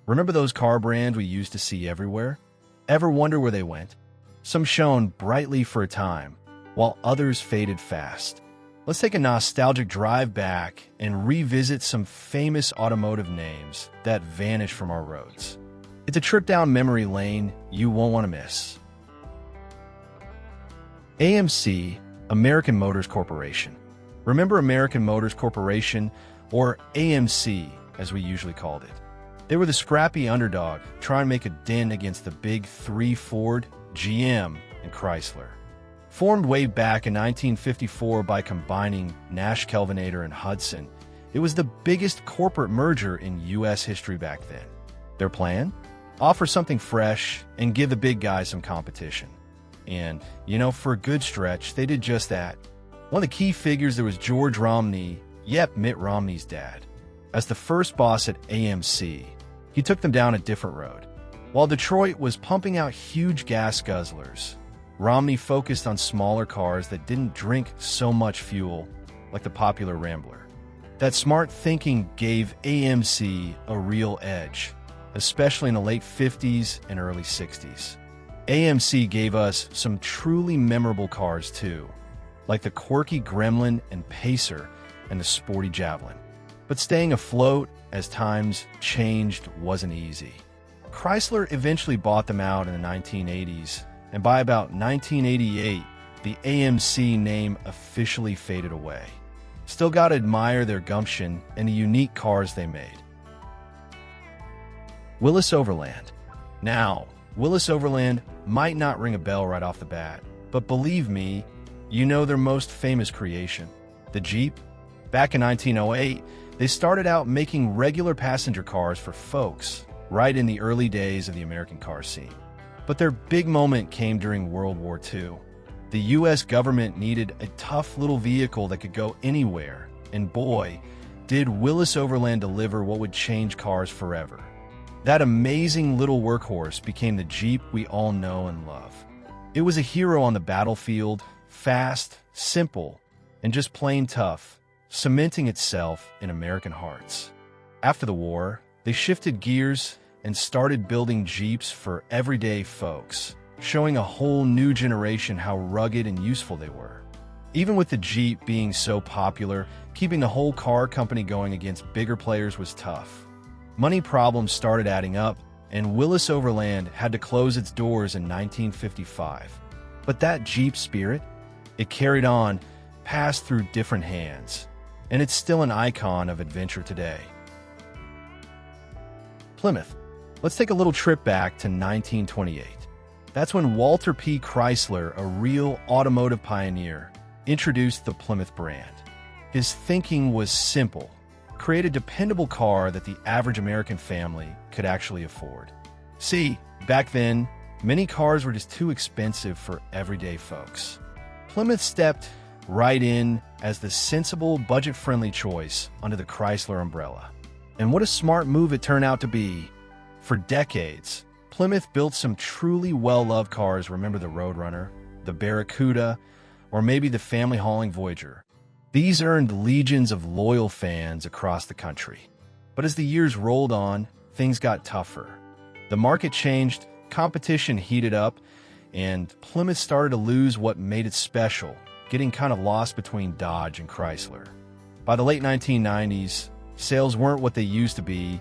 Remember those car brands we used to see everywhere? Ever wonder where they went? Some shone brightly for a time, while others faded fast. Let's take a nostalgic drive back and revisit some famous automotive names that vanished from our roads. It's a trip down memory lane you won't want to miss. AMC, American Motors Corporation. Remember American Motors Corporation, or AMC as we usually called it? They were the scrappy underdog trying to make a dent against the big three: Ford, GM, and Chrysler. Formed way back in 1954 by combining Nash Kelvinator and Hudson, it was the biggest corporate merger in U.S. history back then. Their plan? Offer something fresh and give the big guys some competition. And, for a good stretch, they did just that. One of the key figures there was George Romney, Mitt Romney's dad. As the first boss at AMC, he took them down a different road. While Detroit was pumping out huge gas guzzlers, Romney focused on smaller cars that didn't drink so much fuel, like the popular Rambler. That smart thinking gave AMC a real edge, especially in the late 50s and early 60s. AMC gave us some truly memorable cars too, like the quirky Gremlin and Pacer and the sporty Javelin. But staying afloat as times changed wasn't easy. Chrysler eventually bought them out in the 1980s, and by about 1988, the AMC name officially faded away. Still gotta admire their gumption and the unique cars they made. Willys-Overland. Now, Willys-Overland might not ring a bell right off the bat, but believe me, you know their most famous creation, the Jeep. Back in 1908, they started out making regular passenger cars for folks, right in the early days of the American car scene. But their big moment came during World War II. The U.S. government needed a tough little vehicle that could go anywhere, and boy, did Willys-Overland deliver what would change cars forever. That amazing little workhorse became the Jeep we all know and love. It was a hero on the battlefield, fast, simple, and just plain tough, cementing itself in American hearts. After the war, they shifted gears and started building Jeeps for everyday folks, showing a whole new generation how rugged and useful they were. Even with the Jeep being so popular, keeping the whole car company going against bigger players was tough. Money problems started adding up, and Willys-Overland had to close its doors in 1955. But that Jeep spirit, it carried on, passed through different hands, and it's still an icon of adventure today. Plymouth. Let's take a little trip back to 1928. That's when Walter P. Chrysler, a real automotive pioneer, introduced the Plymouth brand. His thinking was simple: create a dependable car that the average American family could actually afford. See, back then, many cars were just too expensive for everyday folks. Plymouth stepped right in as the sensible, budget-friendly choice under the Chrysler umbrella. And what a smart move it turned out to be. For decades, Plymouth built some truly well-loved cars. Remember the Roadrunner, the Barracuda, or maybe the family-hauling Voyager. These earned legions of loyal fans across the country. But as the years rolled on, things got tougher. The market changed, competition heated up, and Plymouth started to lose what made it special, getting kind of lost between Dodge and Chrysler. By the late 1990s, sales weren't what they used to be,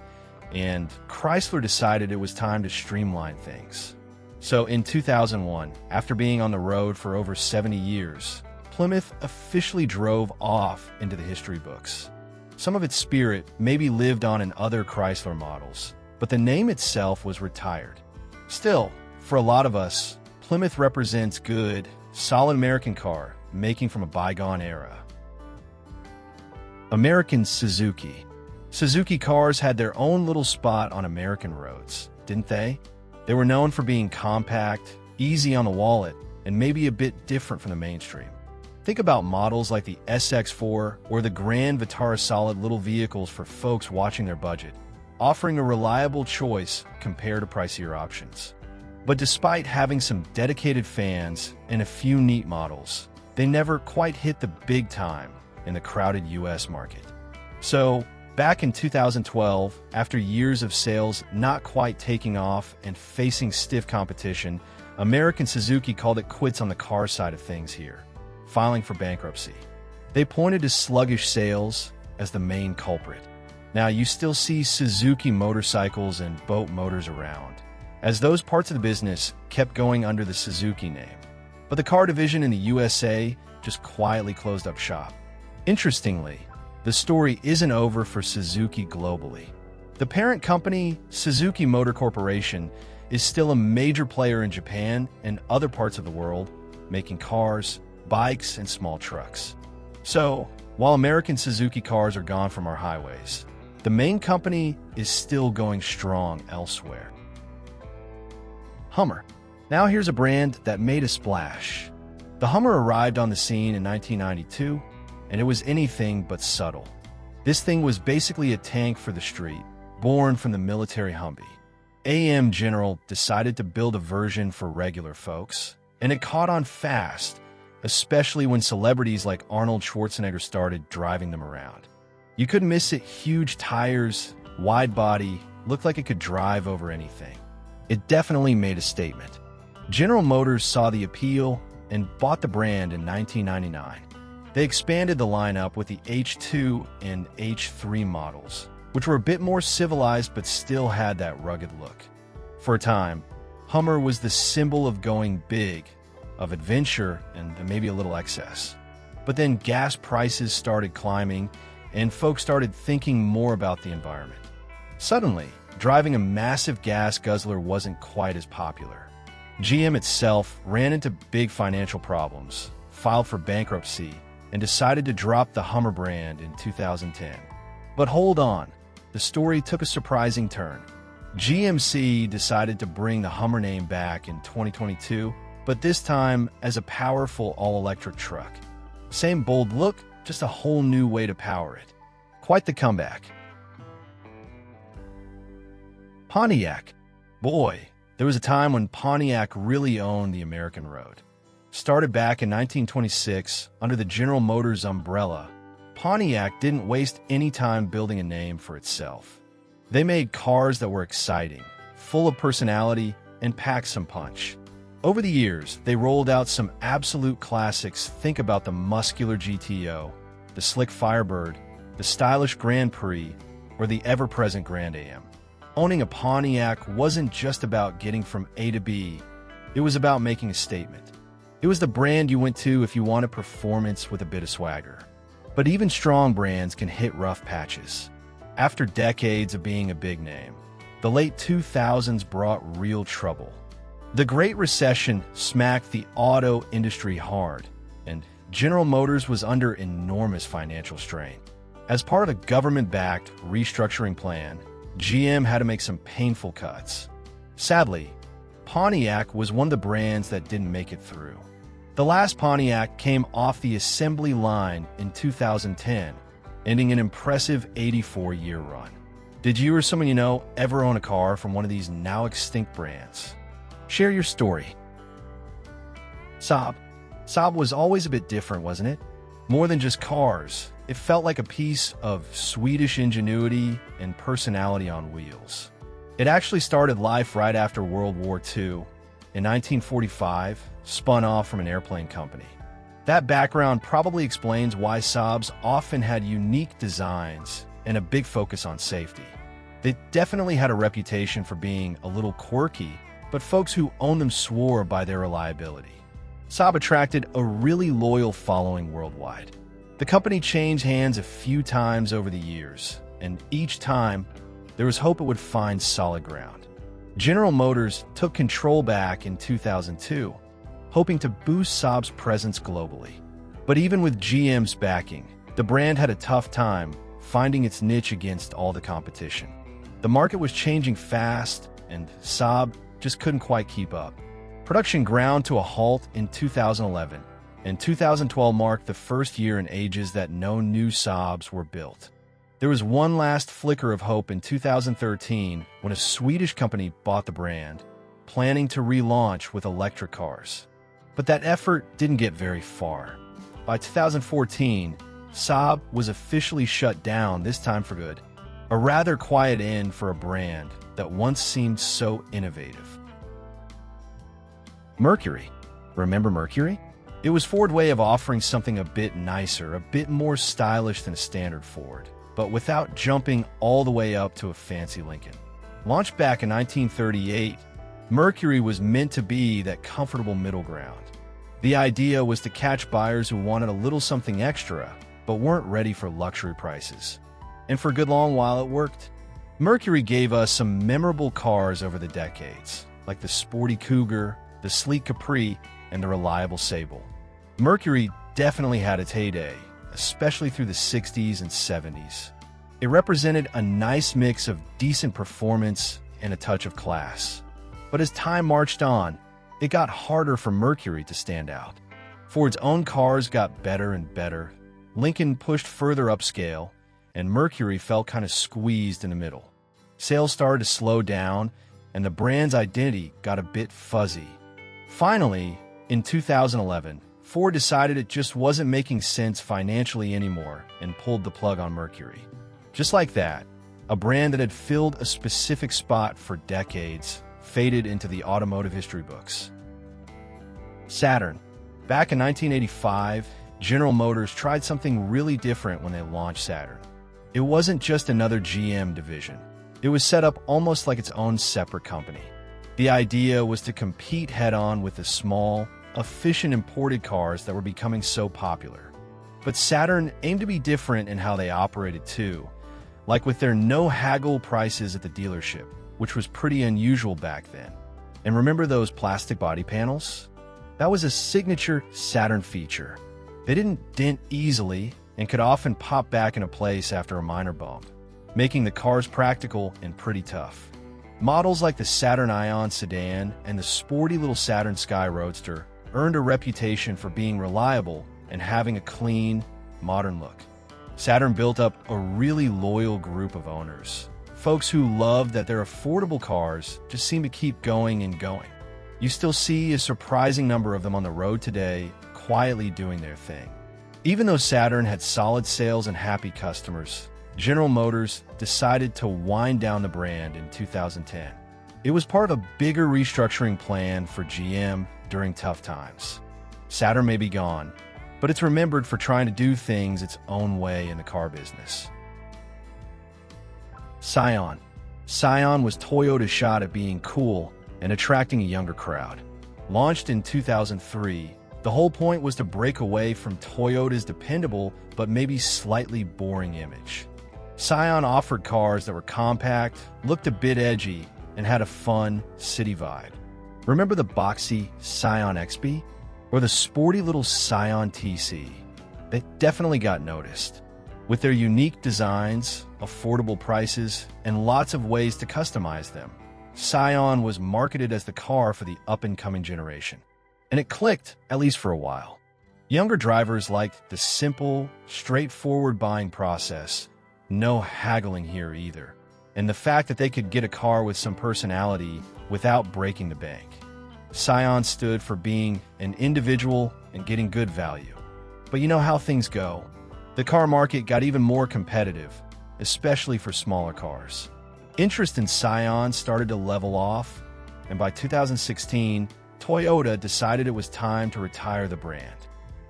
and Chrysler decided it was time to streamline things. So in 2001, after being on the road for over 70 years, Plymouth officially drove off into the history books. Some of its spirit maybe lived on in other Chrysler models, but the name itself was retired. Still, for a lot of us, Plymouth represents good, solid American car making from a bygone era. American Suzuki. Suzuki cars had their own little spot on American roads, didn't they? They were known for being compact, easy on the wallet, and maybe a bit different from the mainstream. Think about models like the SX4 or the Grand Vitara, solid little vehicles for folks watching their budget, offering a reliable choice compared to pricier options. But despite having some dedicated fans and a few neat models, they never quite hit the big time in the crowded US market. So, Back in 2012, after years of sales not quite taking off and facing stiff competition, American Suzuki called it quits on the car side of things here, filing for bankruptcy. They pointed to sluggish sales as the main culprit. Now, you still see Suzuki motorcycles and boat motors around, as those parts of the business kept going under the Suzuki name. But the car division in the USA just quietly closed up shop. Interestingly, the story isn't over for Suzuki globally. The parent company, Suzuki Motor Corporation, is still a major player in Japan and other parts of the world, making cars, bikes, and small trucks. So, while American Suzuki cars are gone from our highways, the main company is still going strong elsewhere. Hummer. Now here's a brand that made a splash. The Hummer arrived on the scene in 1992, and it was anything but subtle. This thing was basically a tank for the street, born from the military Humvee. AM General decided to build a version for regular folks, and it caught on fast, especially when celebrities like Arnold Schwarzenegger started driving them around. You couldn't miss it. Huge tires, wide body, looked like it could drive over anything. It definitely made a statement. General Motors saw the appeal and bought the brand in 1999. They expanded the lineup with the H2 and H3 models, which were a bit more civilized but still had that rugged look. For a time, Hummer was the symbol of going big, of adventure, and maybe a little excess. But then gas prices started climbing, and folks started thinking more about the environment. Suddenly, driving a massive gas guzzler wasn't quite as popular. GM itself ran into big financial problems, filed for bankruptcy, and decided to drop the Hummer brand in 2010. But hold on, the story took a surprising turn. GMC decided to bring the Hummer name back in 2022, but this time as a powerful all-electric truck. Same bold look, just a whole new way to power it. Quite the comeback. Pontiac. Boy, there was a time when Pontiac really owned the American road. Started back in 1926 under the General Motors umbrella, Pontiac didn't waste any time building a name for itself. They made cars that were exciting, full of personality, and packed some punch. Over the years, they rolled out some absolute classics. Think about the muscular GTO, the slick Firebird, the stylish Grand Prix, or the ever-present Grand Am. Owning a Pontiac wasn't just about getting from A to B, it was about making a statement. It was the brand you went to if you wanted performance with a bit of swagger. But even strong brands can hit rough patches. After decades of being a big name, the late 2000s brought real trouble. The Great Recession smacked the auto industry hard, and General Motors was under enormous financial strain. As part of a government-backed restructuring plan, GM had to make some painful cuts. Sadly, Pontiac was one of the brands that didn't make it through. The last Pontiac came off the assembly line in 2010, ending an impressive 84-year run. Did you or someone you know ever own a car from one of these now extinct brands? Share your story. Saab. Saab was always a bit different, wasn't it? More than just cars, it felt like a piece of Swedish ingenuity and personality on wheels. It actually started life right after World War II. In 1945, spun off from an airplane company. That background probably explains why Saabs often had unique designs and a big focus on safety. They definitely had a reputation for being a little quirky, but folks who owned them swore by their reliability. Saab attracted a really loyal following worldwide. The company changed hands a few times over the years, and each time, there was hope it would find solid ground. General Motors took control back in 2002, hoping to boost Saab's presence globally. But even with GM's backing, the brand had a tough time finding its niche against all the competition. The market was changing fast, and Saab just couldn't quite keep up. Production ground to a halt in 2011, and 2012 marked the first year in ages that no new Saabs were built. There was one last flicker of hope in 2013 when a Swedish company bought the brand, planning to relaunch with electric cars. But that effort didn't get very far. By 2014, Saab was officially shut down, this time for good. A rather quiet end for a brand that once seemed so innovative. Mercury. Remember Mercury? It was Ford's way of offering something a bit nicer, a bit more stylish than a standard Ford, but without jumping all the way up to a fancy Lincoln. Launched back in 1938, Mercury was meant to be that comfortable middle ground. The idea was to catch buyers who wanted a little something extra, but weren't ready for luxury prices. And for a good long while it worked. Mercury gave us some memorable cars over the decades, like the sporty Cougar, the sleek Capri, and the reliable Sable. Mercury definitely had its heyday, especially through the 60s and 70s. It represented a nice mix of decent performance and a touch of class. But as time marched on, it got harder for Mercury to stand out. Ford's own cars got better and better, Lincoln pushed further upscale, and Mercury felt kind of squeezed in the middle. Sales started to slow down, and the brand's identity got a bit fuzzy. Finally, in 2011, Ford decided it just wasn't making sense financially anymore and pulled the plug on Mercury. Just like that, a brand that had filled a specific spot for decades faded into the automotive history books. Saturn. Back in 1985, General Motors tried something really different when they launched Saturn. It wasn't just another GM division. It was set up almost like its own separate company. The idea was to compete head-on with the small, efficient imported cars that were becoming so popular. But Saturn aimed to be different in how they operated too, like with their no-haggle prices at the dealership, which was pretty unusual back then. And remember those plastic body panels? That was a signature Saturn feature. They didn't dent easily and could often pop back into place after a minor bump, making the cars practical and pretty tough. Models like the Saturn Ion sedan and the sporty little Saturn Sky Roadster earned a reputation for being reliable and having a clean, modern look. Saturn built up a really loyal group of owners, folks who loved that their affordable cars just seemed to keep going and going. You still see a surprising number of them on the road today, quietly doing their thing. Even though Saturn had solid sales and happy customers, General Motors decided to wind down the brand in 2010. It was part of a bigger restructuring plan for GM during tough times. Saturn may be gone, but it's remembered for trying to do things its own way in the car business. Scion. Scion was Toyota's shot at being cool and attracting a younger crowd. Launched in 2003, the whole point was to break away from Toyota's dependable but maybe slightly boring image. Scion offered cars that were compact, looked a bit edgy, and had a fun, city vibe. Remember the boxy Scion XB? Or the sporty little Scion TC? They definitely got noticed. With their unique designs, affordable prices, and lots of ways to customize them, Scion was marketed as the car for the up-and-coming generation. And it clicked, at least for a while. Younger drivers liked the simple, straightforward buying process, no haggling here either, and the fact that they could get a car with some personality without breaking the bank. Scion stood for being an individual and getting good value. But you know how things go. The car market got even more competitive, especially for smaller cars. Interest in Scion started to level off, and by 2016, Toyota decided it was time to retire the brand.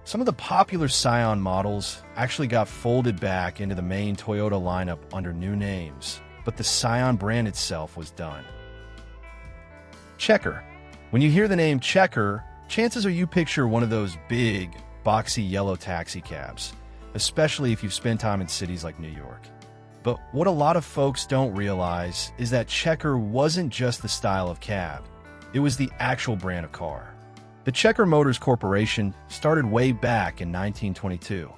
Some of the popular Scion models actually got folded back into the main Toyota lineup under new names, but the Scion brand itself was done. Checker. When you hear the name Checker, chances are you picture one of those big, boxy yellow taxi cabs, especially if you've spent time in cities like New York. But what a lot of folks don't realize is that Checker wasn't just the style of cab. It was the actual brand of car. The Checker Motors Corporation started way back in 1922.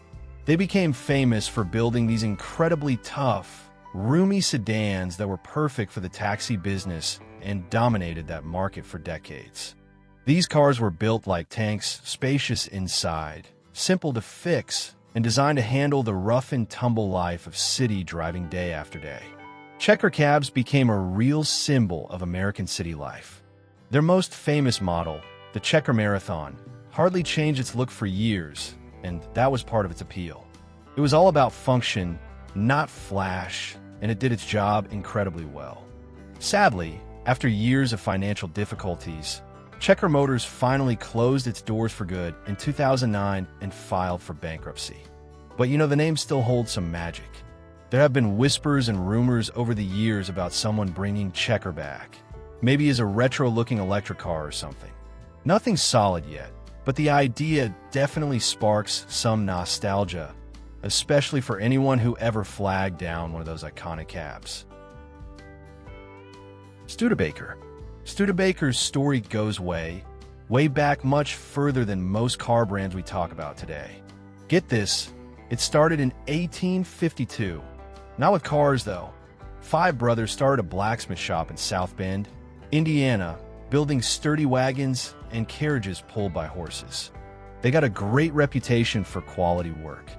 They became famous for building these incredibly tough, roomy sedans that were perfect for the taxi business and dominated that market for decades. These cars were built like tanks, spacious inside, simple to fix, and designed to handle the rough and tumble life of city driving day after day. Checker cabs became a real symbol of American city life. Their most famous model, the Checker Marathon, hardly changed its look for years, and that was part of its appeal. It was all about function, not flash, and it did its job incredibly well. Sadly, after years of financial difficulties, Checker Motors finally closed its doors for good in 2009 and filed for bankruptcy. But the name still holds some magic. There have been whispers and rumors over the years about someone bringing Checker back, maybe as a retro-looking electric car or something. Nothing solid yet, but the idea definitely sparks some nostalgia, especially for anyone who ever flagged down one of those iconic cabs. Studebaker. Studebaker's story goes way back, much further than most car brands we talk about today. Get this, it started in 1852. Not with cars, though. Five brothers started a blacksmith shop in South Bend, Indiana, building sturdy wagons and carriages pulled by horses. They got a great reputation for quality work.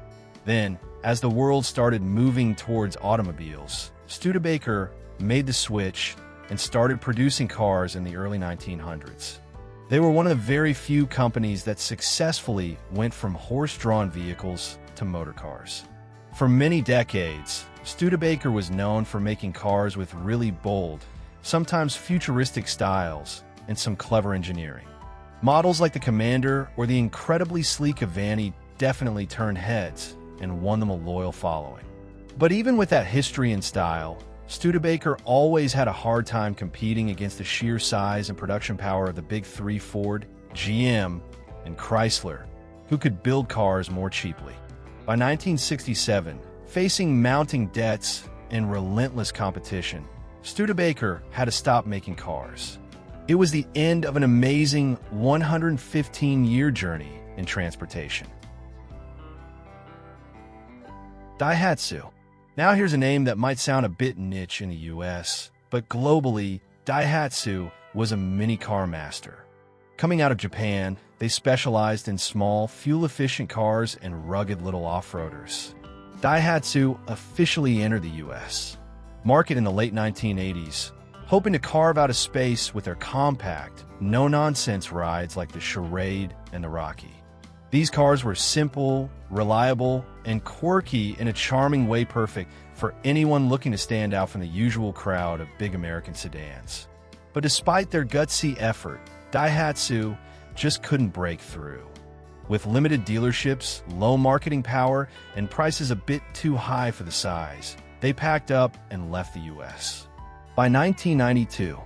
Then, as the world started moving towards automobiles, Studebaker made the switch and started producing cars in the early 1900s. They were one of the very few companies that successfully went from horse-drawn vehicles to motor cars. For many decades, Studebaker was known for making cars with really bold, sometimes futuristic styles and some clever engineering. Models like the Commander or the incredibly sleek Avanti definitely turned heads and won them a loyal following. But even with that history and style, Studebaker always had a hard time competing against the sheer size and production power of the big three Ford, GM, and Chrysler, who could build cars more cheaply. By 1967, facing mounting debts and relentless competition, Studebaker had to stop making cars. It was the end of an amazing 115-year journey in transportation. Daihatsu. Now here's a name that might sound a bit niche in the US, but globally, Daihatsu was a mini car master. Coming out of Japan, they specialized in small, fuel-efficient cars and rugged little off-roaders. Daihatsu officially entered the US market in the late 1980s, hoping to carve out a space with their compact, no-nonsense rides like the Charade and the Rocky. These cars were simple, reliable, and quirky in a charming way, perfect for anyone looking to stand out from the usual crowd of big American sedans. But despite their gutsy effort, Daihatsu just couldn't break through. With limited dealerships, low marketing power, and prices a bit too high for the size, they packed up and left the US. By 1992,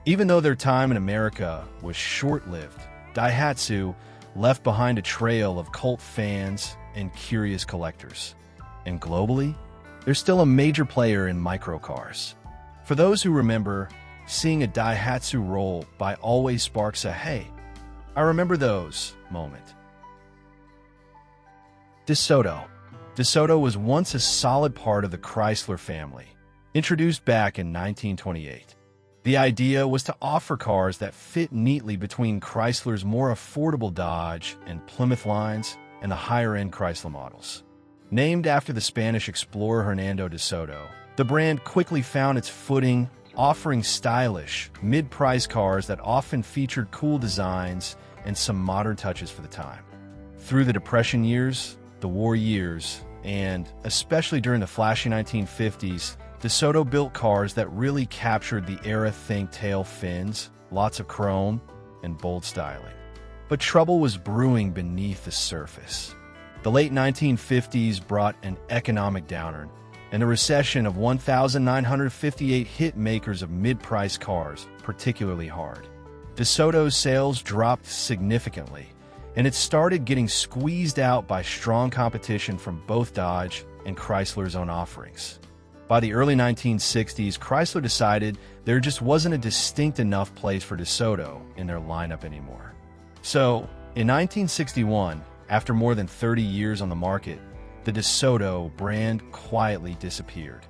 even though their time in America was short-lived, Daihatsu left behind a trail of cult fans and curious collectors. And globally, they're still a major player in microcars. For those who remember, seeing a Daihatsu roll by always sparks a "hey, I remember those" moment. DeSoto. DeSoto was once a solid part of the Chrysler family, introduced back in 1928. The idea was to offer cars that fit neatly between Chrysler's more affordable Dodge and Plymouth lines and the higher-end Chrysler models. Named after the Spanish explorer Hernando DeSoto, the brand quickly found its footing, offering stylish, mid-price cars that often featured cool designs and some modern touches for the time. Through the Depression years, the war years, and especially during the flashy 1950s, DeSoto built cars that really captured the era. Think tail fins, lots of chrome, and bold styling. But trouble was brewing beneath the surface. The late 1950s brought an economic downturn, and a recession of 1,958 hit makers of mid-price cars particularly hard. DeSoto's sales dropped significantly, and it started getting squeezed out by strong competition from both Dodge and Chrysler's own offerings. By the early 1960s, Chrysler decided there just wasn't a distinct enough place for DeSoto in their lineup anymore. So, in 1961, after more than 30 years on the market, the DeSoto brand quietly disappeared.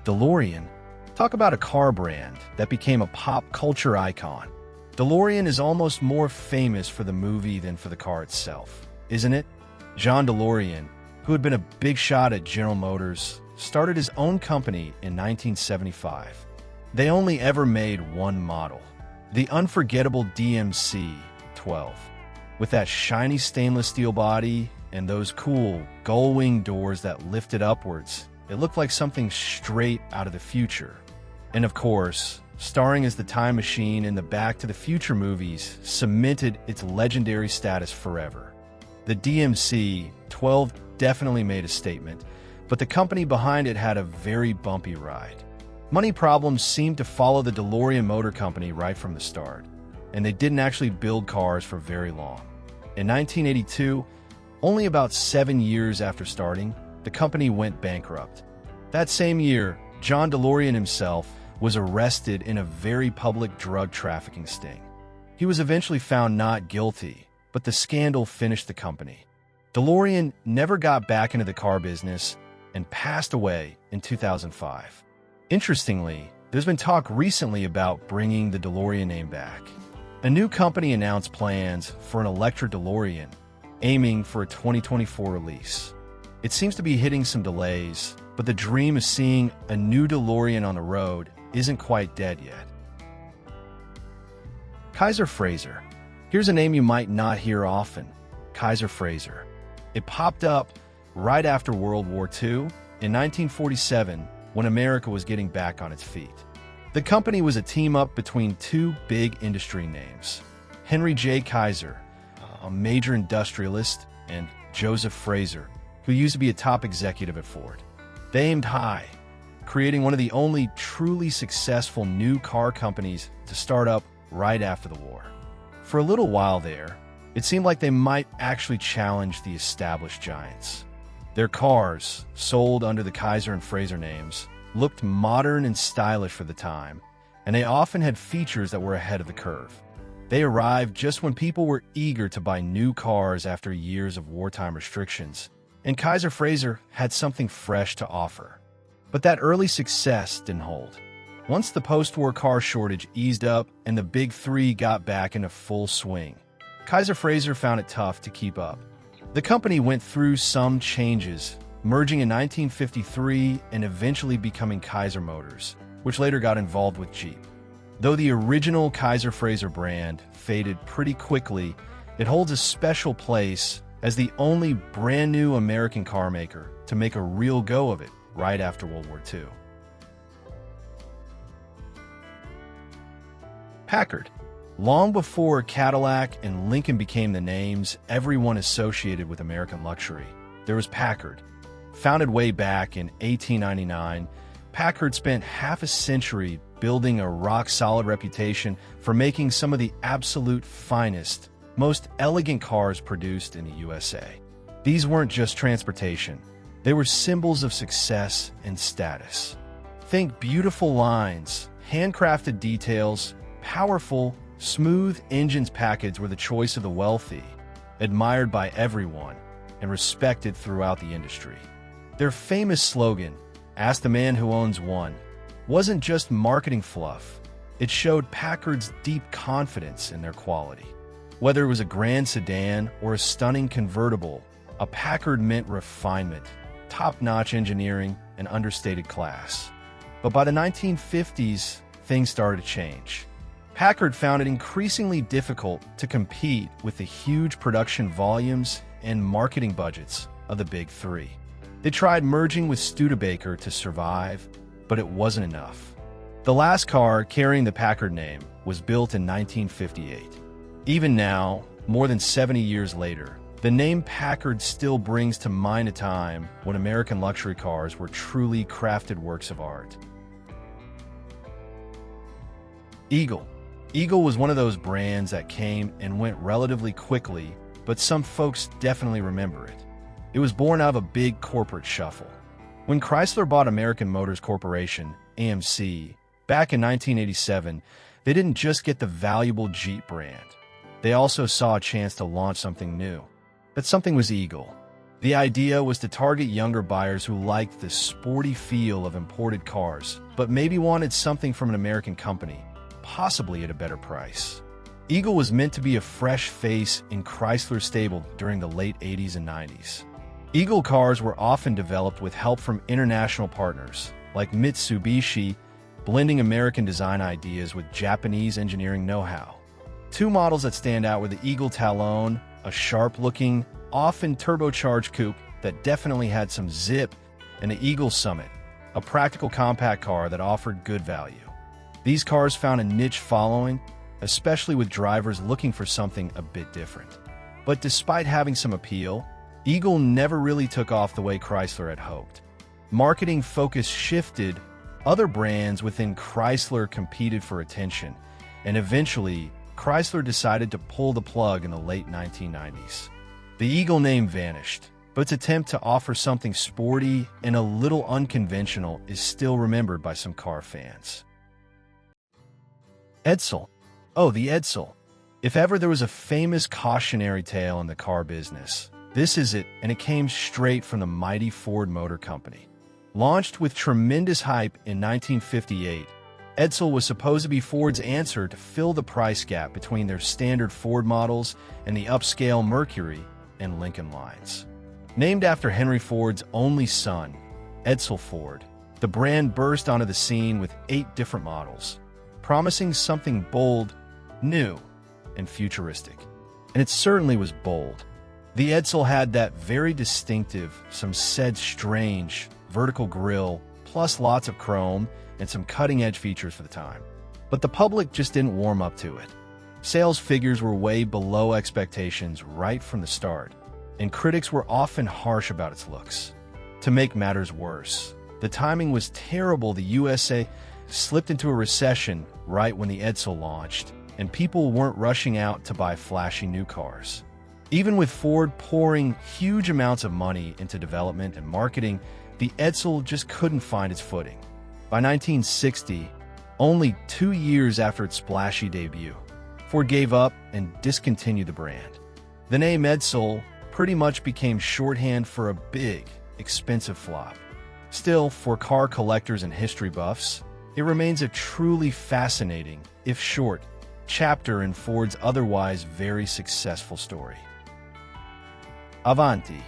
DeLorean. Talk about a car brand that became a pop culture icon. DeLorean is almost more famous for the movie than for the car itself, isn't it? John DeLorean, who had been a big shot at General Motors, started his own company in 1975. They only ever made one model, the Unforgettable DMC-12. With that shiny stainless steel body and those cool gull-wing doors that lifted upwards. It looked like something straight out of the future. And of course, starring as the time machine in the Back to the Future movies cemented its legendary status forever. The DMC-12 definitely made a statement, but the company behind it had a very bumpy ride. Money problems seemed to follow the DeLorean Motor Company right from the start, and they didn't actually build cars for very long. In 1982, only about 7 years after starting, the company went bankrupt. That same year, John DeLorean himself was arrested in a very public drug trafficking sting. He was eventually found not guilty, but the scandal finished the company. DeLorean never got back into the car business and passed away in 2005. Interestingly, there's been talk recently about bringing the DeLorean name back. A new company announced plans for an electric DeLorean, aiming for a 2024 release. It seems to be hitting some delays, but the dream of seeing a new DeLorean on the road isn't quite dead yet. Kaiser-Frazer. Here's a name you might not hear often, Kaiser-Frazer. It popped up right after World War II in 1947 when America was getting back on its feet. The company was a team-up between two big industry names, Henry J. Kaiser, a major industrialist, and Joseph Frazer, who used to be a top executive at Ford. They aimed high, creating one of the only truly successful new car companies to start up right after the war. For a little while there, it seemed like they might actually challenge the established giants. Their cars, sold under the Kaiser and Frazer names, looked modern and stylish for the time, and they often had features that were ahead of the curve. They arrived just when people were eager to buy new cars after years of wartime restrictions, and Kaiser-Frazer had something fresh to offer. But that early success didn't hold. Once the post-war car shortage eased up and the Big Three got back into full swing, Kaiser-Frazer found it tough to keep up. The company went through some changes, merging in 1953 and eventually becoming Kaiser Motors, which later got involved with Jeep. Though the original Kaiser-Frazer brand faded pretty quickly, it holds a special place as the only brand new American car maker to make a real go of it right after World War II. Packard. Long before Cadillac and Lincoln became the names everyone associated with American luxury, there was Packard. Founded way back in 1899, Packard spent half a century building a rock-solid reputation for making some of the absolute finest, most elegant cars produced in the USA. These weren't just transportation. They were symbols of success and status. Think beautiful lines, handcrafted details, powerful, smooth engines. Packards were the choice of the wealthy, admired by everyone, and respected throughout the industry. Their famous slogan, "Ask the man who owns one," wasn't just marketing fluff. It showed Packard's deep confidence in their quality. Whether it was a grand sedan or a stunning convertible, a Packard meant refinement, top-notch engineering, and understated class. But by the 1950s, things started to change. Packard found it increasingly difficult to compete with the huge production volumes and marketing budgets of the Big Three. They tried merging with Studebaker to survive, but it wasn't enough. The last car carrying the Packard name was built in 1958. Even now, more than 70 years later, the name Packard still brings to mind a time when American luxury cars were truly crafted works of art. Eagle. Eagle was one of those brands that came and went relatively quickly, but some folks definitely remember it. It was born out of a big corporate shuffle. When Chrysler bought American Motors Corporation, AMC, back in 1987, they didn't just get the valuable Jeep brand. They also saw a chance to launch something new. That something was Eagle. The idea was to target younger buyers who liked the sporty feel of imported cars, but maybe wanted something from an American company, possibly at a better price. Eagle was meant to be a fresh face in Chrysler's stable during the late 80s and 90s. Eagle cars were often developed with help from international partners, like Mitsubishi, blending American design ideas with Japanese engineering know-how. Two models that stand out were the Eagle Talon, a sharp-looking, often turbocharged coupe that definitely had some zip, and the Eagle Summit, a practical compact car that offered good value. These cars found a niche following, especially with drivers looking for something a bit different. But despite having some appeal, Eagle never really took off the way Chrysler had hoped. Marketing focus shifted, other brands within Chrysler competed for attention, and eventually, Chrysler decided to pull the plug in the late 1990s. The Eagle name vanished, but its attempt to offer something sporty and a little unconventional is still remembered by some car fans. Edsel. Oh, the Edsel. If ever there was a famous cautionary tale in the car business, this is it, and it came straight from the mighty Ford Motor Company. Launched with tremendous hype in 1958, Edsel was supposed to be Ford's answer to fill the price gap between their standard Ford models and the upscale Mercury and Lincoln lines. Named after Henry Ford's only son, Edsel Ford, the brand burst onto the scene with 8 different models, promising something bold, new, and futuristic. And it certainly was bold. The Edsel had that very distinctive, some said strange, vertical grille, plus lots of chrome and some cutting-edge features for the time. But the public just didn't warm up to it. Sales figures were way below expectations right from the start, and critics were often harsh about its looks. To make matters worse, the timing was terrible. The USA slipped into a recession right when the Edsel launched, and people weren't rushing out to buy flashy new cars. Even with Ford pouring huge amounts of money into development and marketing, the Edsel just couldn't find its footing. By 1960, only 2 years after its splashy debut, Ford gave up and discontinued the brand. The name Edsel pretty much became shorthand for a big, expensive flop. Still, for car collectors and history buffs, it remains a truly fascinating, if short, chapter in Ford's otherwise very successful story. Avanti.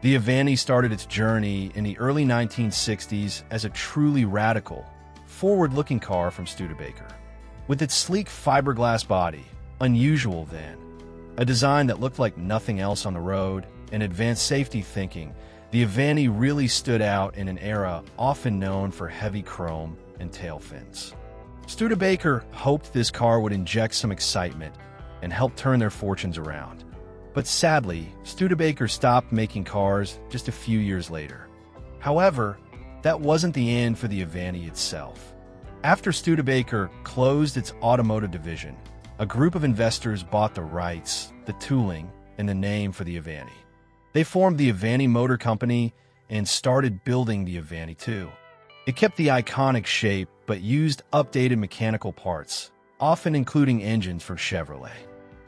The Avanti started its journey in the early 1960s as a truly radical, forward-looking car from Studebaker. With its sleek fiberglass body, unusual then, a design that looked like nothing else on the road, and advanced safety thinking, the Avanti really stood out in an era often known for heavy chrome and tail fins. Studebaker hoped this car would inject some excitement and help turn their fortunes around. But sadly, Studebaker stopped making cars just a few years later. However, that wasn't the end for the Avanti itself. After Studebaker closed its automotive division, a group of investors bought the rights, the tooling, and the name for the Avanti. They formed the Avanti Motor Company and started building the Avanti too. It kept the iconic shape but used updated mechanical parts, often including engines from Chevrolet.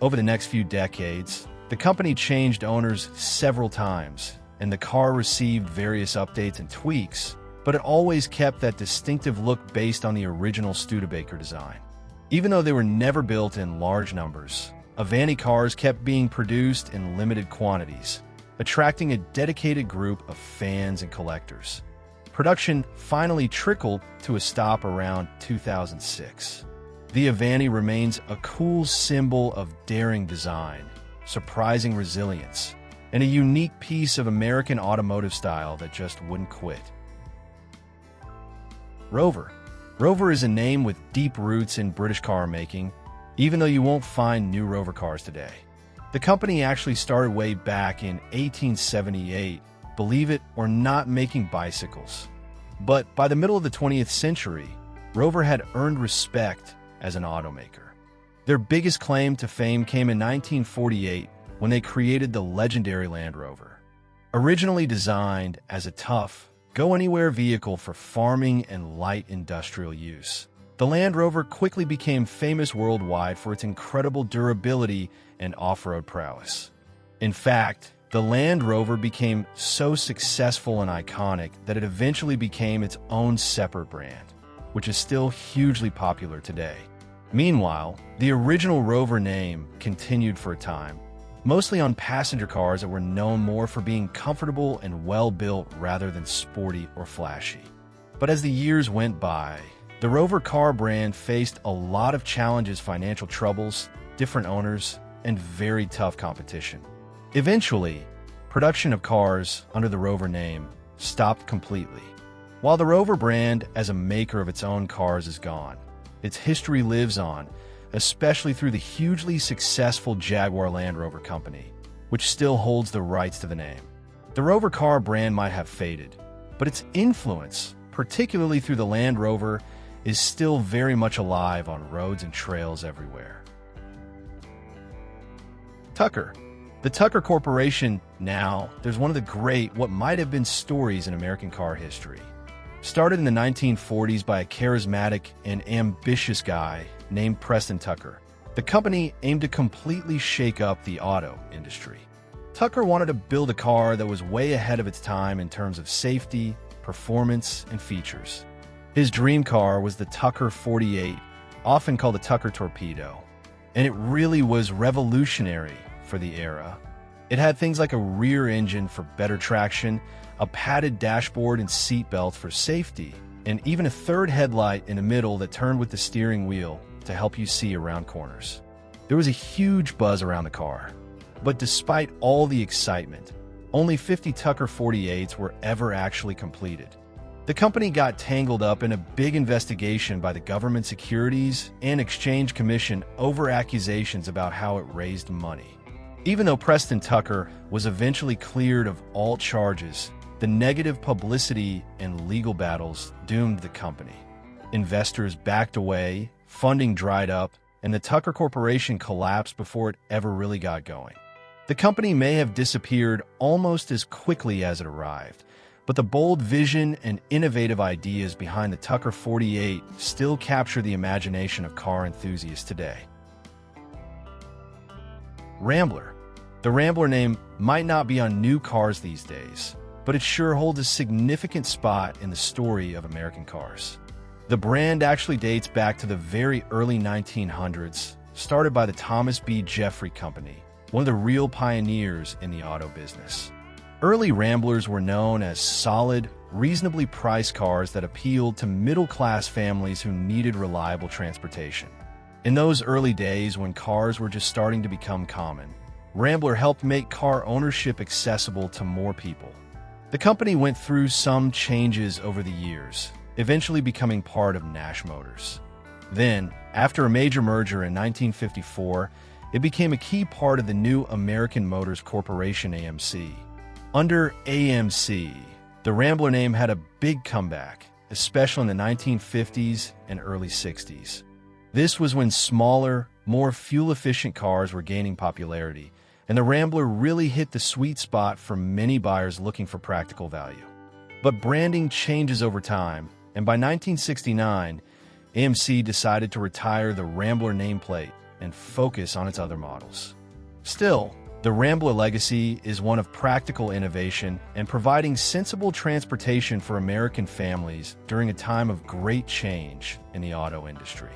Over the next few decades, the company changed owners several times, and the car received various updates and tweaks, but it always kept that distinctive look based on the original Studebaker design. Even though they were never built in large numbers, Avanti cars kept being produced in limited quantities, attracting a dedicated group of fans and collectors. Production finally trickled to a stop around 2006. The Avanti remains a cool symbol of daring design, surprising resilience, and a unique piece of American automotive style that just wouldn't quit. Rover. Rover is a name with deep roots in British car making, even though you won't find new Rover cars today. The company actually started way back in 1878, believe it or not, making bicycles. But by the middle of the 20th century, Rover had earned respect as an automaker. Their biggest claim to fame came in 1948 when they created the legendary Land Rover. Originally designed as a tough, go-anywhere vehicle for farming and light industrial use, the Land Rover quickly became famous worldwide for its incredible durability and off-road prowess. In fact, the Land Rover became so successful and iconic that it eventually became its own separate brand, which is still hugely popular today. Meanwhile, the original Rover name continued for a time, mostly on passenger cars that were known more for being comfortable and well-built rather than sporty or flashy. But as the years went by, the Rover car brand faced a lot of challenges: financial troubles, different owners, and very tough competition. Eventually, production of cars under the Rover name stopped completely. While the Rover brand as a maker of its own cars is gone, its history lives on, especially through the hugely successful Jaguar Land Rover company, which still holds the rights to the name. The Rover car brand might have faded, but its influence, particularly through the Land Rover, is still very much alive on roads and trails everywhere. Tucker. The Tucker Corporation. Now, there's one of the great, what might have been stories in American car history. Started in the 1940s by a charismatic and ambitious guy named Preston Tucker, the company aimed to completely shake up the auto industry. Tucker wanted to build a car that was way ahead of its time in terms of safety, performance, and features. His dream car was the Tucker 48, often called the Tucker Torpedo, and it really was revolutionary for the era. It had things like a rear engine for better traction, a padded dashboard and seat belts for safety, and even a third headlight in the middle that turned with the steering wheel to help you see around corners. There was a huge buzz around the car, but despite all the excitement, only 50 Tucker 48s were ever actually completed. The company got tangled up in a big investigation by the Government Securities and Exchange Commission over accusations about how it raised money. Even though Preston Tucker was eventually cleared of all charges, the negative publicity and legal battles doomed the company. Investors backed away, funding dried up, and the Tucker Corporation collapsed before it ever really got going. The company may have disappeared almost as quickly as it arrived, but the bold vision and innovative ideas behind the Tucker 48 still capture the imagination of car enthusiasts today. Rambler. The Rambler name might not be on new cars these days, but it sure holds a significant spot in the story of American cars. The brand actually dates back to the very early 1900s, started by the Thomas B. Jeffrey Company, one of the real pioneers in the auto business. Early Ramblers were known as solid, reasonably priced cars that appealed to middle-class families who needed reliable transportation. In those early days when cars were just starting to become common, Rambler helped make car ownership accessible to more people. The company went through some changes over the years, eventually becoming part of Nash Motors. Then, after a major merger in 1954, it became a key part of the new American Motors Corporation AMC. Under AMC, the Rambler name had a big comeback, especially in the 1950s and early 60s. This was when smaller, more fuel-efficient cars were gaining popularity, and the Rambler really hit the sweet spot for many buyers looking for practical value. But branding changes over time, and by 1969, AMC decided to retire the Rambler nameplate and focus on its other models. Still, the Rambler legacy is one of practical innovation and providing sensible transportation for American families during a time of great change in the auto industry.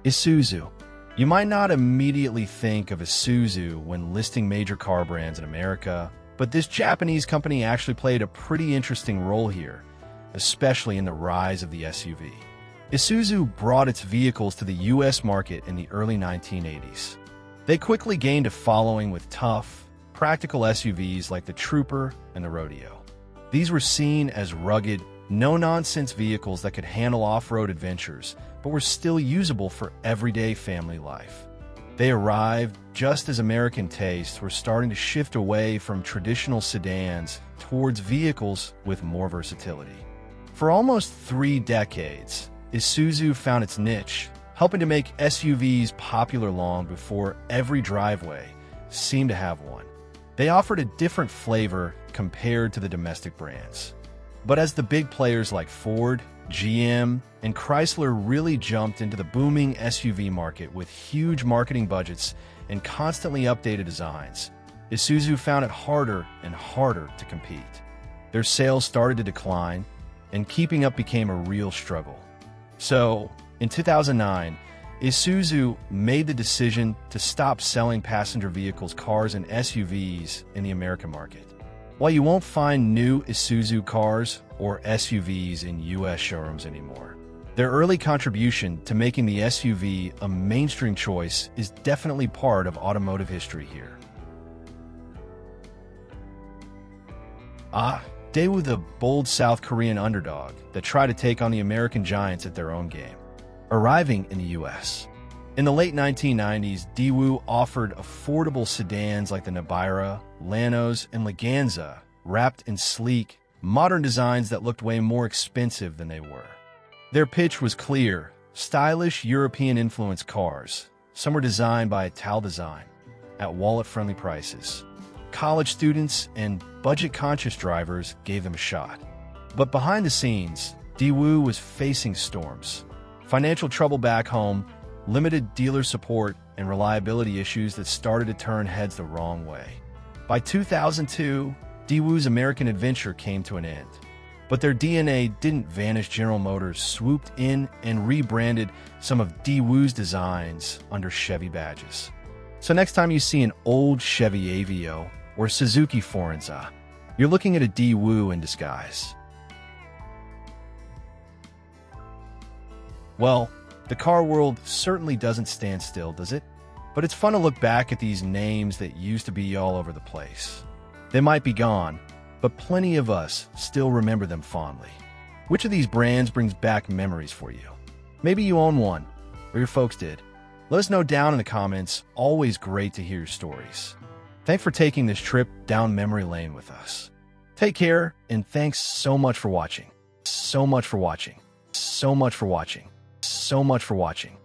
Isuzu. You might not immediately think of Isuzu when listing major car brands in America, but this Japanese company actually played a pretty interesting role here, especially in the rise of the SUV. Isuzu brought its vehicles to the U.S. market in the early 1980s. They quickly gained a following with tough, practical SUVs like the Trooper and the Rodeo. These were seen as rugged, no-nonsense vehicles that could handle off-road adventures, but were still usable for everyday family life. They arrived just as American tastes were starting to shift away from traditional sedans towards vehicles with more versatility. For almost 3 decades, Isuzu found its niche, helping to make SUVs popular long before every driveway seemed to have one. They offered a different flavor compared to the domestic brands. But as the big players like Ford, GM, and Chrysler really jumped into the booming SUV market with huge marketing budgets and constantly updated designs, Isuzu found it harder and harder to compete. Their sales started to decline, and keeping up became a real struggle. So, in 2009, Isuzu made the decision to stop selling passenger vehicles, cars, and SUVs in the American market. While you won't find new Isuzu cars or SUVs in U.S. showrooms anymore, Their early contribution to making the SUV a mainstream choice is definitely part of automotive history here. Daewoo, the bold South Korean underdog that tried to take on the American giants at their own game. Arriving in the U.S. In the late 1990s, Daewoo offered affordable sedans like the Nabira, Lanos, and Leganza, wrapped in sleek, modern designs that looked way more expensive than they were. Their pitch was clear: stylish European-influenced cars. Some were designed by Ital Design at wallet-friendly prices. College students and budget-conscious drivers gave them a shot. But behind the scenes, Daewoo was facing storms. Financial trouble back home, limited dealer support, and reliability issues that started to turn heads the wrong way. By 2002, Daewoo's American adventure came to an end. But their DNA didn't vanish. General Motors swooped in and rebranded some of Daewoo's designs under Chevy badges. So next time you see an old Chevy Aveo or Suzuki Forenza, you're looking at a Daewoo in disguise. Well, the car world certainly doesn't stand still, does it? But it's fun to look back at these names that used to be all over the place. They might be gone, but plenty of us still remember them fondly. Which of these brands brings back memories for you? Maybe you own one, or your folks did. Let us know down in the comments. Always great to hear your stories. Thanks for taking this trip down memory lane with us. Take care, and thanks so much for watching. So much for watching. So much for watching. So much for watching.